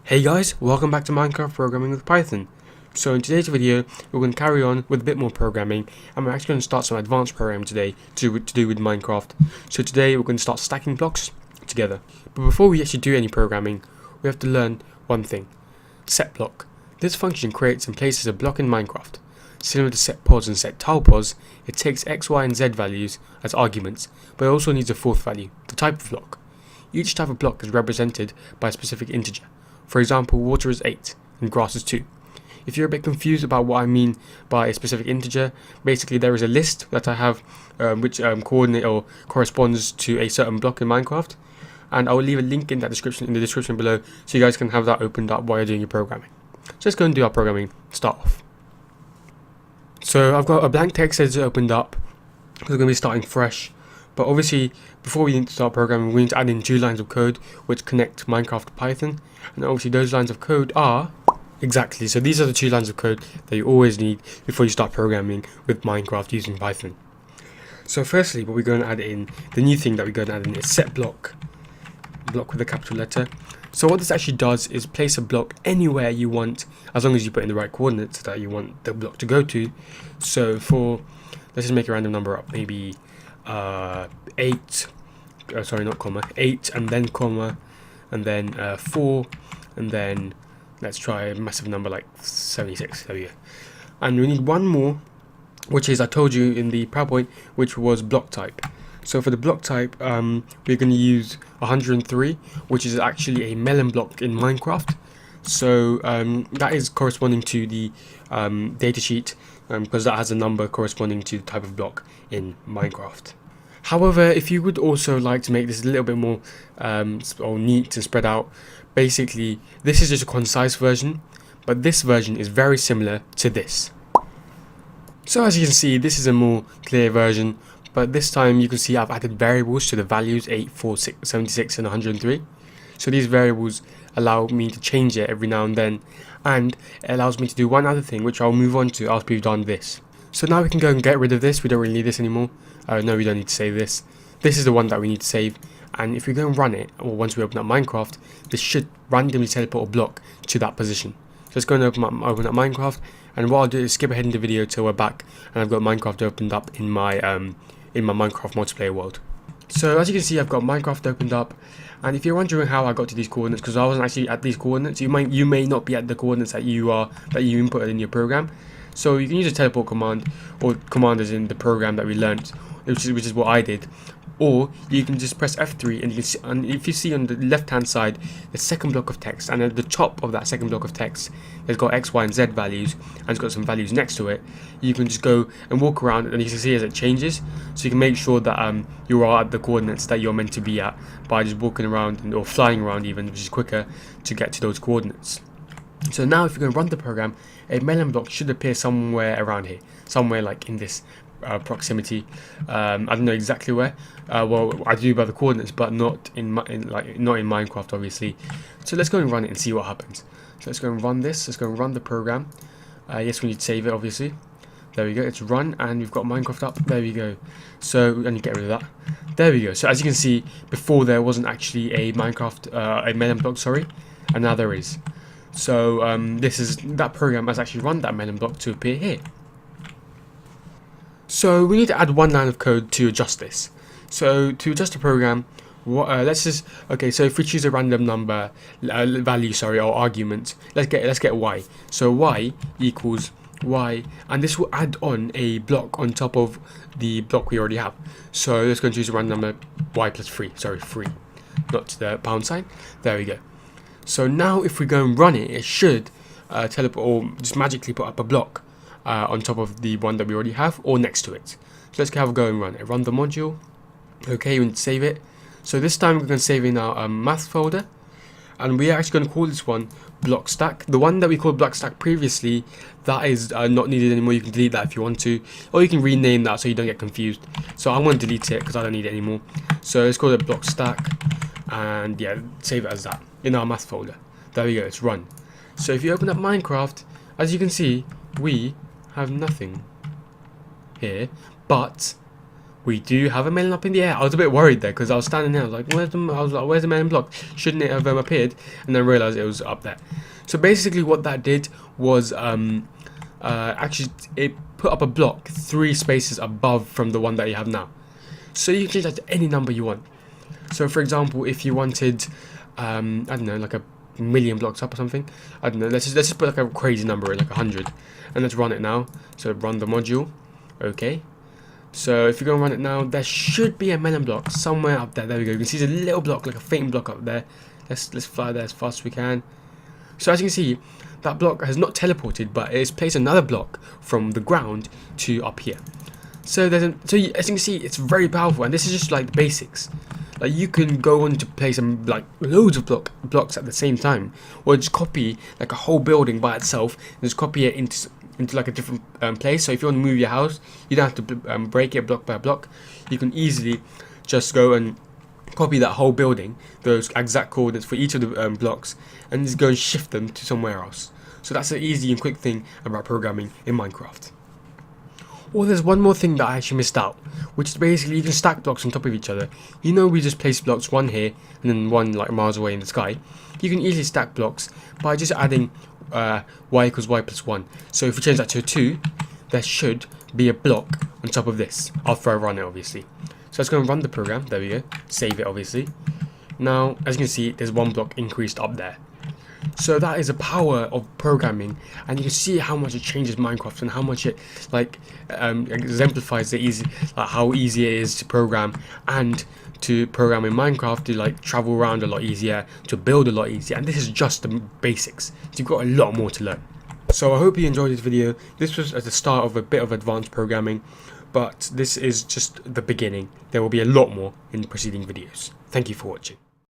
Hey guys, welcome back to Minecraft Programming with Python. So in today's video, we're going to carry on with a bit more programming, and we're actually going to start some advanced programming today to do with Minecraft. So today we're going to start stacking blocks together. But before we actually do any programming, we have to learn one thing: set block. This function creates and places a block in Minecraft. Similar to set pods and set tile pods, it takes x, y, and z values as arguments, but it also needs a fourth value, the type of block. Each type of block is represented by a specific integer. For example, water is 8 and grass is 2. If you're a bit confused about what I mean by a specific integer, basically there is a list that I have which coordinate or corresponds to a certain block in Minecraft, and I will leave a link in the description below so you guys can have that opened up while you're doing your programming. So let's go and do our programming. Start off. So I've got a blank text editor opened up. We're going to be starting fresh. But obviously, before we need to start programming, we need to add in 2 lines of code which connect Minecraft to Python. And obviously those lines of code are... Exactly, so these are the 2 lines of code that you always need before you start programming with Minecraft using Python. So firstly, what we're going to add in, the new thing that we're going to add in is set block. Block with a capital letter. So what this actually does is place a block anywhere you want, as long as you put in the right coordinates that you want the block to go to. So for, let's just make a random number up, maybe 8, sorry, not comma, 8 and then comma, and then 4, and then let's try a massive number like 76. There we go. And we need one more, which is, I told you in the PowerPoint, which was block type. So for the block type, we're going to use 103, which is actually a melon block in Minecraft. So that is corresponding to the datasheet, because that has a number corresponding to the type of block in Minecraft. However, if you would also like to make this a little bit more neat and spread out, basically this is just a concise version, but this version is very similar to this. So as you can see, this is a more clear version, but this time you can see I've added variables to the values 8, 4, 6, 76 and 103. So these variables allow me to change it every now and then, and it allows me to do one other thing which I'll move on to after we've done this. So now we can go and get rid of this. We don't really need this anymore. No, we don't need to save this. This is the one that we need to save, and if we go and run it, or once we open up Minecraft, this should randomly teleport a block to that position. So let's go and open up Minecraft, and what I'll do is skip ahead in the video till we're back and I've got Minecraft opened up in my Minecraft multiplayer world. So as you can see, I've got Minecraft opened up, and if you're wondering how I got to these coordinates, because I wasn't actually at these coordinates, you may not be at the coordinates that you inputted in your program. So you can use a teleport command, or command in the program that we learnt, which is what I did. Or you can just press F3, and you can see, and if you see on the left hand side the second block of text, and at the top of that second block of text it's got X, Y and Z values, and it's got some values next to it. You can just go and walk around, and you can see as it changes, so you can make sure that you are at the coordinates that you're meant to be at by just walking around or flying around even, which is quicker to get to those coordinates. So now if you're going to run the program, a melon block should appear somewhere around here, somewhere like in this proximity. I don't know exactly where. Well, I do by the coordinates, but not in Minecraft, obviously. So let's go and run it and see what happens. So let's go and run this. Let's go and run the program. Yes, we need to save it, obviously. There we go. It's run, and we've got Minecraft up. There we go. So I need to get rid of that. There we go. So as you can see, before there wasn't actually a a melon block, sorry, and now there is. So that program has actually run that melon block to appear here. So we need to add 1 line of code to adjust this. So to adjust the program, let's just, okay, so if we choose a random number value, sorry, or argument, let's get y. So y equals y, and this will add on a block on top of the block we already have. So let's go and choose a random number, y plus 3, sorry, 3, not the pound sign. There we go. So now if we go and run it, it should teleport or just magically put up a block on top of the one that we already have, or next to it. So let's have a go and run it. Run the module. Okay, we need to save it. So this time we're going to save in our math folder, and we are actually going to call this one block stack. The one that we called block stack previously, that is not needed anymore. You can delete that if you want to, or you can rename that so you don't get confused. So I'm going to delete it because I don't need it anymore. So let's call it block stack, and yeah, save it as that in our math folder. There we go, it's run. So if you open up Minecraft, as you can see, we have nothing here, but we do have a melon up in the air. I was a bit worried there because I was standing there. I was like, where's the melon block? Shouldn't it have appeared? And then I realized it was up there. So basically, what that did was actually it put up a block 3 spaces above from the one that you have now. So you can change that to any number you want. So for example, if you wanted, I don't know, like a million blocks up or something. I don't know. Let's just put like a crazy number, like 100, and let's run it now. So run the module. Okay. So if you're gonna run it now, there should be a melon block somewhere up there. There we go. You can see there's a little block, like a faint block up there. Let's fly there as fast as we can. So as you can see, that block has not teleported, but it's placed another block from the ground to up here. So as you can see, it's very powerful, and this is just like the basics. Like you can go on to place like loads of blocks at the same time, or just copy like a whole building by itself and just copy it into like a different place. So if you want to move your house, you don't have to break it block by block. You can easily just go and copy that whole building, those exact coordinates for each of the blocks, and just go and shift them to somewhere else. So that's an easy and quick thing about programming in Minecraft. Well, there's one more thing that I actually missed out, which is basically you can stack blocks on top of each other. You know, we just place blocks, one here and then one like miles away in the sky. You can easily stack blocks by just adding y equals y plus 1. So if we change that to a 2, there should be a block on top of this after I run it, obviously. So let's go and run the program. There we go. Save it, obviously. Now, as you can see, there's one block increased up there. So that is the power of programming, and you can see how much it changes Minecraft and how much it like exemplifies how easy it is to program, and to program in Minecraft to like travel around a lot easier, to build a lot easier. And this is just the basics. So you've got a lot more to learn. So I hope you enjoyed this video. This was at the start of a bit of advanced programming, but this is just the beginning. There will be a lot more in preceding videos. Thank you for watching.